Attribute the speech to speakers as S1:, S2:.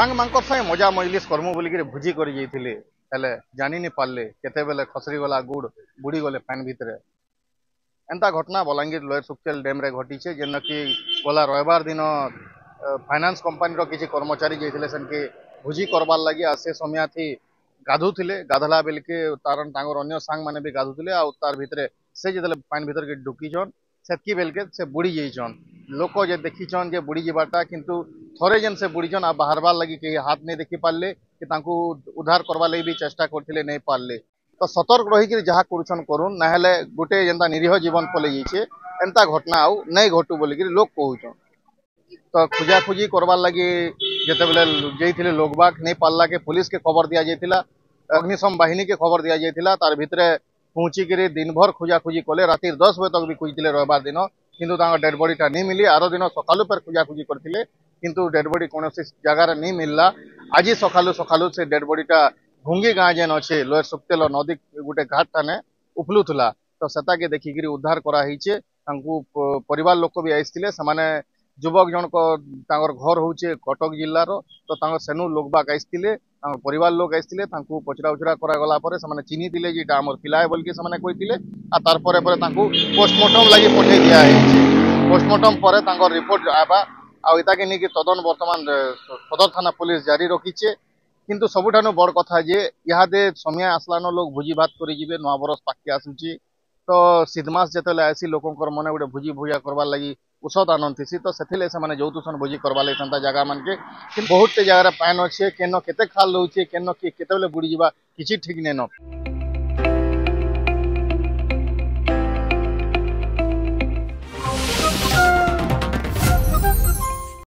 S1: सांग मांकर संगे मजा मजलिस करमु बोलिक भोजी कर हेले जानी नहीं पार्ले केते बेले खसरी गला गुड़ बुड़ी गले पान भितर एंता घटना बलांगीर लोयर सुखचेल डैम रे घटीचे जेन कि गला रविवार दिन फाइनान्स कंपनी किसी कर्मचारी जाइए सेनके भोजी करबार लगी आ से समय थी गाधुले गाधला बेलके तार अन्य सांग मैंने भी गाधुले आ तार भितर से जो पान भितर के ढुकीचन सेतकी बेलके से बुड़ी जाइछन लोक जे देखीचन जे बुड़ी जाटा किंतु थरे जेन से बुड़ीचन आ बाहरबार लगी कहीं हाथ नहीं देखी पार्ले कि तांकू उद्धार करवा लगी भी चेष्टा करथिले नहीं पार्ले तो सतर्क रही जहाँ करुन करुन ना गोटे जेनता निरीह जीवन पलि जाइए एंता घटना आउ नहीं घटू बोलिक लोक कहूचन तो खोजाखोजी करवार लगी जिते बेले जाइए लोग बाग नहीं पार्ला के पुलिस के खबर दि जाइए अग्निशम बाहिनी के खबर दि जाइए तार भितर पहुँचिक दिन भर खोजाखोजी कले राति 10 बजे तक भी खोजते रविवार दिन किंतु डेड बॉडीटा नहीं मिली आर दिन सकालू पर खोजाखोजी करते किंतु डेड बॉडी कौन जगार नहीं मिलला आज सकालू सकालू से डेड बॉडीटा भुंगी गाँ जेन अच्छे लोयर सुखतेल नदी गोटे घाट ठाने उपलुला तो सेटा के देखिक उद्धार कराई परिवार लोक भी आईते से युवक जनक घर हूँ कटक जिलार तो सेनु लोग बाग आईते परिवार लोग आईते पचरा उचरा करागला चिन्ही थे जे आम पिला बोल के कहते पोस्टमार्टम लगी पठे दिखाई पोस्टमार्टम पर रिपोर्ट आवा आगे नहीं तदन बर्तमान सदर थाना पुलिस जारी रखीचे किंतु सबुठानु बड़ कथा जे इहादे समय आसलान लोग भोजी भात करेंगे नुआ बरस पाके आसूची तो शीतमास जिते आसी लोक मन गोटे भोजी भूजा करवार लगी उषद आनंद थी तो से जौतुसन भोजी करवा लगी जगह मान के बहुत जगह पान अच्छे केन केते खाल रोचे केन केते बुड़ी जा किसी ठीक नहीं न।